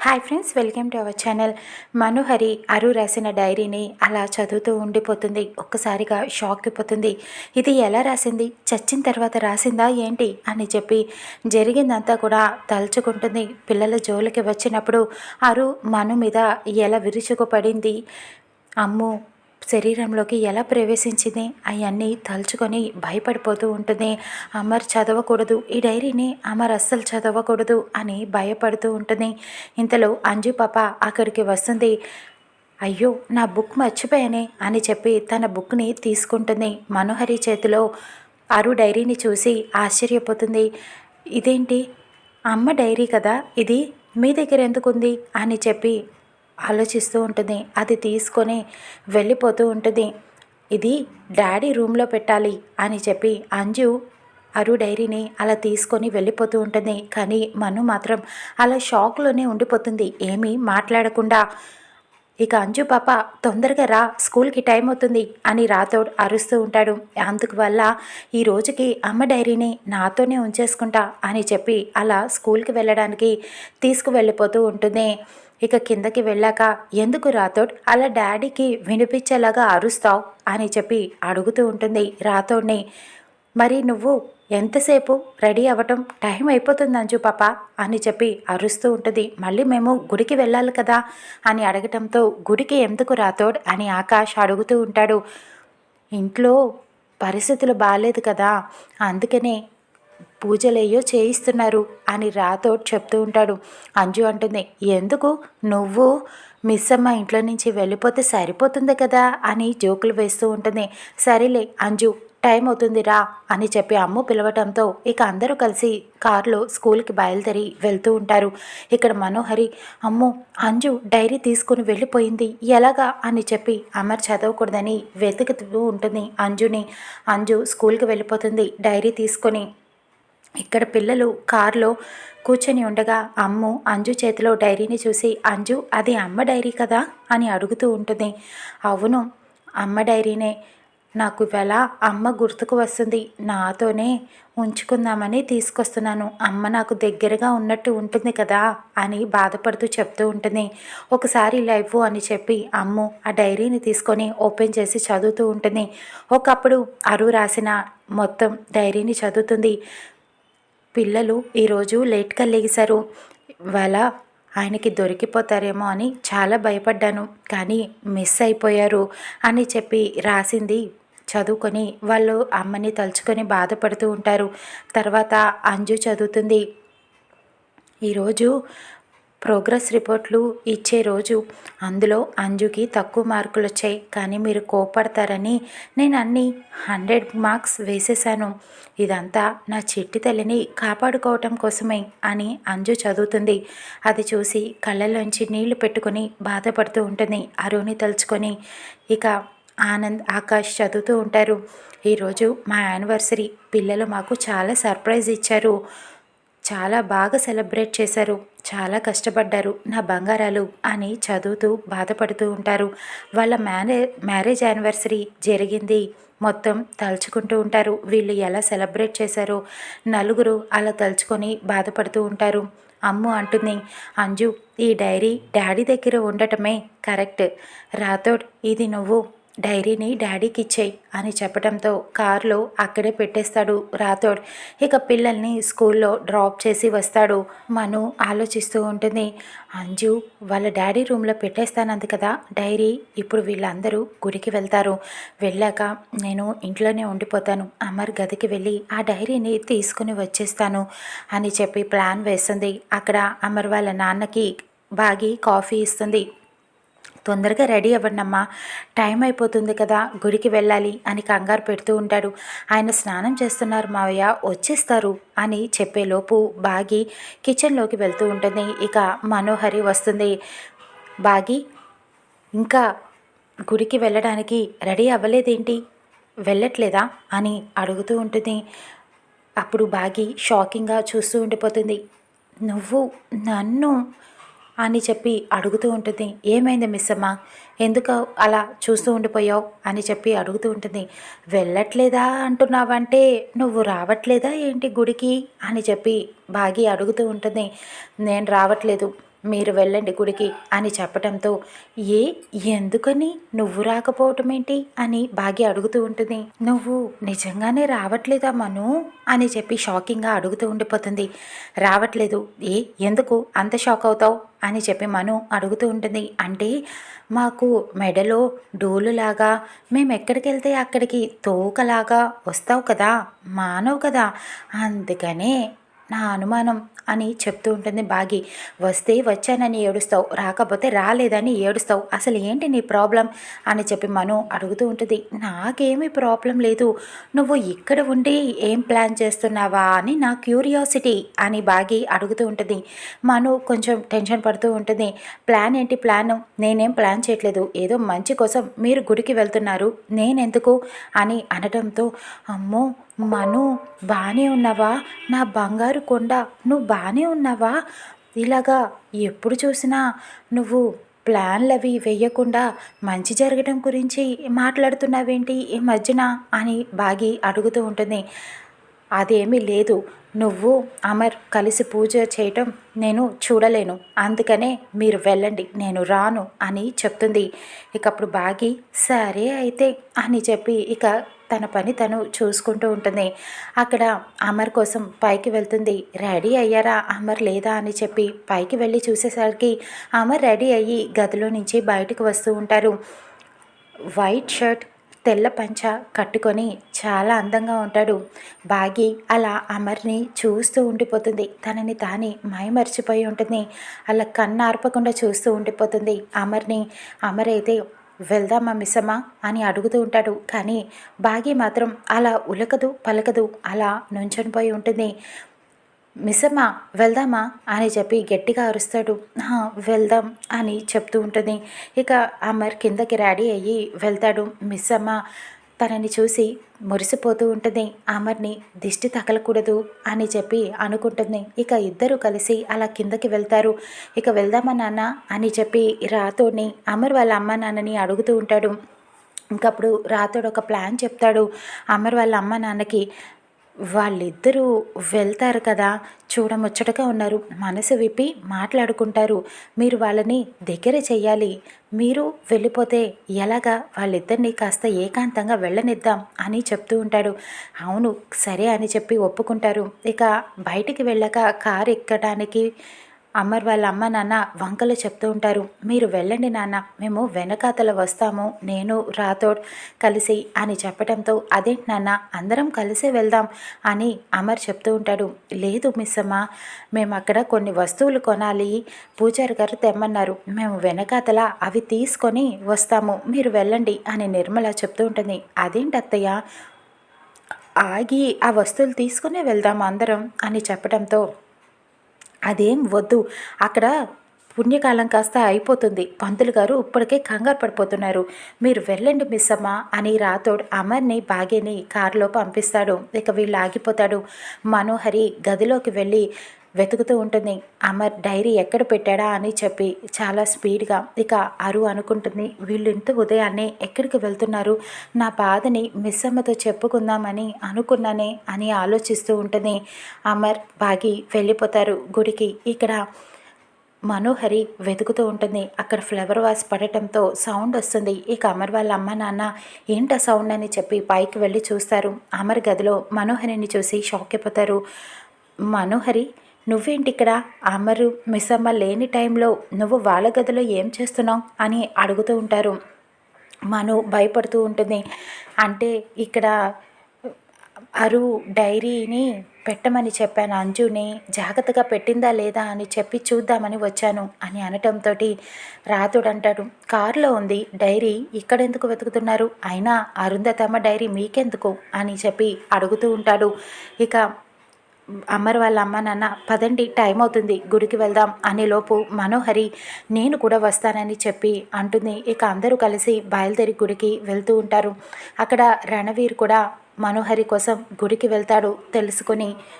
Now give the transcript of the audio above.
Hi friends, welcome to our channel. Manohari అరు రాసిన డైరీని అలా చదువుతూ ఉండిపోతుంది. ఒక్కసారిగా షాక్ అయిపోతుంది. ఇది ఎలా రాసింది? చచ్చిన తర్వాత రాసిందా ఏంటి అని చెప్పి జరిగిందంతా కూడా తలుచుకుంటుంది. పిల్లల జోలికి వచ్చినప్పుడు అరు మను మీద ఎలా విరుచుకుపడింది, అమ్ము శరీరంలోకి ఎలా ప్రవేశించింది, అవన్నీ తలుచుకొని భయపడిపోతూ ఉంటుంది. అమర్ చదవకూడదు, ఈ డైరీని అమర్ అస్సలు చదవకూడదు అని భయపడుతూ ఉంటుంది. ఇంతలో అంజు పాప అక్కడికి వస్తుంది. అయ్యో, నా బుక్ మర్చిపోయానే అని చెప్పి తన బుక్ని తీసుకుంటుంది. మనోహరి చేతిలో అరు డైరీని చూసి ఆశ్చర్యపోతుంది. ఇదేంటి, అమ్మ డైరీ కదా, ఇది మీ దగ్గర ఎందుకుంది అని చెప్పి ఆలోచిస్తూ ఉంటుంది. అది తీసుకొని వెళ్ళిపోతూ ఉంటుంది. ఇది డాడీ రూమ్లో పెట్టాలి అని చెప్పి అంజు అరు డైరీని అలా తీసుకొని వెళ్ళిపోతూ ఉంటుంది. కానీ మను మాత్రం అలా షాక్లోనే ఉండిపోతుంది, ఏమీ మాట్లాడకుండా. ఇక అంజు పాప తొందరగా రా, స్కూల్కి టైం అవుతుంది అని రాథోడ్ అరుస్తూ ఉంటాడు. అందుకు వల్ల ఈ రోజుకి అమ్మ డైరీని నాతోనే ఉంచేసుకుంటా అని చెప్పి అలా స్కూల్కి వెళ్ళడానికి తీసుకువెళ్ళిపోతూ ఉంటుంది. ఇక కిందకి వెళ్ళాక, ఎందుకు రాథోడ్ అలా డాడీకి వినిపించేలాగా అరుస్తావు అని చెప్పి అడుగుతూ ఉంటుంది రాథోడ్ని. మరి నువ్వు ఎంతసేపు రెడీ అవ్వటం, టైం అయిపోతుంది అంజు పాప అని చెప్పి అరుస్తూ ఉంటుంది. మళ్ళీ మేము గుడికి వెళ్ళాలి కదా అని అడగటంతో, గుడికి ఎందుకు రాథోడ్ అని ఆకాష్ అడుగుతూ ఉంటాడు. ఇంట్లో పరిస్థితులు బాగాలేదు కదా, అందుకనే పూజలేయో చేయిస్తున్నారు అని రాథోడ్ చెప్తూ ఉంటాడు. అంజు అంటుంది, ఎందుకు, నువ్వు మిస్ అమ్మ ఇంట్లో నుంచి వెళ్ళిపోతే సరిపోతుంది కదా అని జోకులు వేస్తూ ఉంటుంది. సరేలే అంజు, టైం అవుతుంది రా అని చెప్పి అమ్ము పిలవటంతో ఇక అందరూ కలిసి కారులో స్కూల్కి బయలుదేరి వెళ్తూ ఉంటారు. ఇక్కడ మనోహరి, అమ్ము అంజు డైరీ తీసుకుని వెళ్ళిపోయింది ఎలాగా అని చెప్పి అమర్ చదవకూడదని వెతుకుతూ ఉంటుంది అంజుని. అంజు స్కూల్కి వెళ్ళిపోతుంది డైరీ తీసుకొని. ఇక్కడ పిల్లలు కారులో కూర్చొని ఉండగా అమ్ము అంజు చేతిలో డైరీని చూసి, అంజు అది అమ్మ డైరీ కదా అని అడుగుతూ ఉంటుంది. అవును, అమ్మ డైరీనే, నాకు ఇవాళ అమ్మ గుర్తుకు వస్తుంది, నాతోనే ఉంచుకుందామని తీసుకొస్తున్నాను, అమ్మ నాకు దగ్గరగా ఉన్నట్టు ఉంటుంది కదా అని బాధపడుతూ చెప్తూ ఉంటుంది. ఒకసారి లైవ్ అని చెప్పి అమ్ము ఆ డైరీని తీసుకొని ఓపెన్ చేసి చదువుతూ ఉంటుంది. ఒకప్పుడు అరు రాసిన మొత్తం డైరీని చదువుతుంది. పిల్లలు ఈరోజు లేట్గా లేచారు, వాళ్ళ ఆయనకి దొరికిపోతారేమో అని చాలా భయపడ్డాను, కానీ మిస్ అయిపోయారు అని చెప్పి రాసింది చదువుకొని వాళ్ళు అమ్మని తలుచుకొని బాధపడుతూ ఉంటారు. తర్వాత అంజు చదువుతుంది. ఈరోజు ప్రోగ్రెస్ రిపోర్ట్లు ఇచ్చే రోజు, అందులో అంజుకి తక్కువ మార్కులు వచ్చాయి, కానీ మీరు కోపడతారని నేను అన్నీ 100 మార్క్స్ వేసేసాను, ఇదంతా నా చిట్టి తల్లిని కాపాడుకోవటం కోసమే అని అంజు చదువుతుంది. అది చూసి కళ్ళల్లోంచి నీళ్లు పెట్టుకొని బాధపడుతూ ఉంటుంది అరుణి తలుచుకొని. ఇక ఆనంద్, ఆకాష్ చదువుతూ ఉంటారు. ఈరోజు మా యానివర్సరీ, పిల్లలు మాకు చాలా సర్ప్రైజ్ ఇచ్చారు, చాలా బాగా సెలబ్రేట్ చేశారు, చాలా కష్టపడ్డారు నా బంగారాలు అని చదువుతూ బాధపడుతూ ఉంటారు. వాళ్ళ మ్యారేజ్ యానివర్సరీ జరిగింది మొత్తం తలుచుకుంటూ ఉంటారు. వీళ్ళు ఎలా సెలబ్రేట్ చేశారో నలుగురు అలా తలుచుకొని బాధపడుతూ ఉంటారు. అమ్ము అంటుంది, అంజు ఈ డైరీ డాడీ దగ్గర ఉండటమే కరెక్ట్, రాథోడ్ ఇది నువ్వు డైరీని డాడీకి ఇచ్చేయి అని చెప్పడంతో కారులో అక్కడే పెట్టేస్తాడు రాథోడ్. ఇక పిల్లల్ని స్కూల్లో డ్రాప్ చేసి వస్తాడు. మను ఆలోచిస్తూ ఉంటుంది, అంజు వాళ్ళ డాడీ రూమ్లో పెట్టేస్తానంది కదా డైరీ, ఇప్పుడు వీళ్ళందరూ గుడికి వెళ్తారు, వెళ్ళాక నేను ఇంట్లోనే ఉండిపోతాను, అమర్ గదికి వెళ్ళి ఆ డైరీని తీసుకుని వచ్చేస్తాను అని చెప్పి ప్లాన్ వేస్తుంది. అక్కడ అమర్ వాళ్ళ నాన్నకి బాగి కాఫీ ఇస్తుంది. తొందరగా రెడీ అవ్వండమ్మా, టైం అయిపోతుంది కదా, గుడికి వెళ్ళాలి అని కంగారు పెడుతూ ఉంటాడు. ఆయన స్నానం చేస్తున్నారు మావయ్య, వచ్చేస్తారు అని చెప్పేలోపు బాగి కిచెన్లోకి వెళ్తూ ఉంటుంది. ఇక మనోహరి వస్తుంది. బాగి, ఇంకా గుడికి వెళ్ళడానికి రెడీ అవ్వలేదేంటి, వెళ్ళట్లేదా అని అడుగుతూ ఉంటుంది. అప్పుడు బాగి షాకింగ్గా చూస్తూ ఉండిపోతుంది. నువ్వు నన్ను అని చెప్పి అడుగుతూ ఉంటుంది. ఏమైంది మిస్ అమ్మ, ఎందుకు అలా చూస్తూ ఉండిపోయావు అని చెప్పి అడుగుతూ ఉంటుంది. వెళ్ళట్లేదా అంటున్నావంటే నువ్వు రావట్లేదా ఏంటి గుడికి అని చెప్పి బాగి అడుగుతూ ఉంటుంది. నేను రావట్లేదు, మీరు వెళ్ళండి గుడికి అని చెప్పటంతో, ఏ ఎందుకని నువ్వు రాకపోవటం ఏంటి అని భాగ్య అడుగుతూ ఉంటుంది. నువ్వు నిజంగానే రావట్లేదా మను అని చెప్పి షాకింగ్గా అడుగుతూ ఉండిపోతుంది. రావట్లేదు. ఏ ఎందుకు అంత షాక్ అవుతావు అని చెప్పి మను అడుగుతూ ఉంటుంది. అంటే మాకు మెడలో డోలులాగా మేము ఎక్కడికి వెళ్తే అక్కడికి తోకలాగా వస్తావు కదా, మానవు కదా, అందుకనే నా అనుమానం అని చెప్తూ ఉంటుంది బాగి. వస్తే వచ్చానని ఏడుస్తావు, రాకపోతే రాలేదని ఏడుస్తావు, అసలు ఏంటి నీ ప్రాబ్లం అని చెప్పి మను అడుగుతూ ఉంటుంది. నాకేమీ ప్రాబ్లం లేదు, నువ్వు ఇక్కడ ఉండి ఏం ప్లాన్ చేస్తున్నావా అని నా క్యూరియాసిటీ అని బాగి అడుగుతూ ఉంటుంది. మను కొంచెం టెన్షన్ పడుతూ ఉంటుంది. ప్లాన్ ఏంటి ప్లాను, నేనేం ప్లాన్ చేయట్లేదు, ఏదో మంచి కోసం మీరు గుడికి వెళ్తున్నారు, నేనెందుకు అని అనడంతో, అమ్మో మను బాగానే ఉన్నావా, నా బంగారు కొండ నువ్వు బాగానే ఉన్నావా, ఇలాగా ఎప్పుడు చూసినా నువ్వు ప్లాన్లవి వేయకుండా మంచి జరగడం గురించి మాట్లాడుతున్నావేంటి ఈ మధ్యన అని బాగి అడుగుతూ ఉంటుంది. అదేమీ లేదు, నువ్వు అమర్ కలిసి పూజ చేయటం నేను చూడలేను, అందుకనే మీరు వెళ్ళండి నేను రాను అని చెప్తుంది. ఇక అప్పుడు బాగి సరే అయితే అని చెప్పి ఇక తన పని తను చూసుకుంటూ ఉంటుంది. అక్కడ అమర్ కోసం పైకి వెళ్తుంది. రెడీ అయ్యారా అమర్ లేదా అని చెప్పి పైకి వెళ్ళి చూసేసరికి అమర్ రెడీ అయ్యి గదిలో నుంచి బయటకు వస్తూ ఉంటారు. వైట్ షర్ట్ తెల్ల పంచ కట్టుకొని చాలా అందంగా ఉంటాడు. బాగి అలా అమర్ని చూస్తూ ఉండిపోతుంది. తనని తానే మైమరిచిపోయి ఉంటుంది. అలా కన్ను ఆర్పకుండా చూస్తూ ఉండిపోతుంది అమర్ని. అమర్ అయితే వెళ్దామా మిస్సమ్మా అని అడుగుతూ ఉంటాడు. కానీ బాగి మాత్రం అలా ఉలకదు పలకదు, అలా నుంచొనిపోయి ఉంటుంది. మిస్సమ్మ వెళ్దామా అని చెప్పి గట్టిగా అరుస్తాడు. వెళ్దాం అని చెప్తూ ఉంటుంది. ఇక అమర్ కిందకి రెడీ అయ్యి వెళ్తాడు. మిస్సమ్మ తనని చూసి మురిసిపోతూ ఉంటుంది. అమర్ని దిష్టి తగలకూడదు అని చెప్పి అనుకుంటుంది. ఇక ఇద్దరు కలిసి అలా కిందకి వెళ్తారు. ఇక వెళ్దామా నాన్న అని చెప్పి రాతోని అమర్ వాళ్ళ అమ్మ నాన్నని అడుగుతూ ఉంటాడు. ఇంకప్పుడు రాతోడు ఒక ప్లాన్ చెప్తాడు అమర్ వాళ్ళ అమ్మ నాన్నకి. వాళ్ళిద్దరూ వెళ్తారు కదా, చూడముచ్చటగా ఉన్నారు, మనసు విప్పి మాట్లాడుకుంటారు, మీరు వాళ్ళని దగ్గర చెయ్యాలి, మీరు వెళ్ళిపోతే ఎలాగా, వాళ్ళిద్దరినీ కాస్త ఏకాంతంగా వెళ్ళనిద్దాం అని చెప్తూ ఉంటాడు. అవును సరే అని చెప్పి ఒప్పుకుంటారు. ఇక బయటికి వెళ్ళాక కారు ఎక్కడానికి అమర్ వాళ్ళ అమ్మ నాన్న వంకలు చెప్తూ ఉంటారు. మీరు వెళ్ళండి నాన్న, మేము వెనకాతల వస్తాము, నేను రాతోడ్ కలిసి అని చెప్పడంతో, అదేంటి నాన్న అందరం కలిసే వెళ్దాం అని అమర్ చెప్తూ ఉంటాడు. లేదు మిస్ అమ్మ, మేము అక్కడ కొన్ని వస్తువులు కొనాలి, పూజారి గారు తెమ్మన్నారు, మేము వెనకాతల అవి తీసుకొని వస్తాము, మీరు వెళ్ళండి అని నిర్మల చెప్తూ ఉంటుంది. అదేంటి అత్తయ్య, ఆగి ఆ వస్తువులు తీసుకునే వెళ్దాం అందరం అని చెప్పడంతో, అదేం వద్దు, అక్కడ పుణ్యకాలం కాస్త అయిపోతుంది, పంతులు గారు ఇప్పటికే కంగారు పడిపోతున్నారు, మీరు వెళ్ళండి మిస్ అమ్మ అని రాతోడ్ అమర్ని బాగేని కారులో పంపిస్తాడు. ఇక వీళ్ళు ఆగిపోతాడు. మనోహరి గదిలోకి వెళ్ళి వెతుకుతూ ఉంటుంది. అమర్ డైరీ ఎక్కడ పెట్టాడా అని చెప్పి చాలా స్పీడ్గా. ఇక అరు అనుకుంటుంది, వీళ్ళు ఇంత ఉదయాన్నే ఎక్కడికి వెళ్తున్నారు, నా బాధని మిస్ అమ్మతో చెప్పుకుందామని అనుకున్నానే అని ఆలోచిస్తూ ఉంటుంది. అమర్ బాగి వెళ్ళిపోతారు గుడికి. ఇక్కడ మనోహరి వెతుకుతూ ఉంటుంది. అక్కడ ఫ్లవర్ వాస్ పడటంతో సౌండ్ వస్తుంది. ఇక అమర్ వాళ్ళ అమ్మ నాన్న ఏంటా సౌండ్ అని చెప్పి పైకి వెళ్ళి చూస్తారు. అమర్ గదిలో మనోహరిని చూసి షాక్ అయిపోతారు. మనోహరి నువ్వేంటి ఇక్కడ, అమరు మిస్ అమ్మ లేని టైంలో నువ్వు వాళ్ళ గదిలో ఏం చేస్తున్నావు అని అడుగుతూ ఉంటారు. మను భయపడుతూ ఉంటుంది. అంటే ఇక్కడ అరు డైరీని పెట్టమని చెప్పాను అంజుని, జాగ్రత్తగా పెట్టిందా లేదా అని చెప్పి చూద్దామని వచ్చాను అని అనటంతో రాతుడు అంటాడు, కారులో ఉంది డైరీ, ఇక్కడెందుకు వెతుకుతున్నారు, అయినా అరుంధతమ్మ డైరీ మీకెందుకు అని చెప్పి అడుగుతూ ఉంటాడు. ఇక అమర్ వాళ్ళ అమ్మ నాన్న పదండి టైం అవుతుంది గుడికి వెళ్దాం అనేలోపు మనోహరి నేను కూడా వస్తానని చెప్పి అంటుంది. ఇక అందరూ కలిసి బయలుదేరి గుడికి వెళ్తూ ఉంటారు. అక్కడ రణవీర్ కూడా మనోహరి కోసం గుడికి వెళ్తాడు. తెలుసుకొని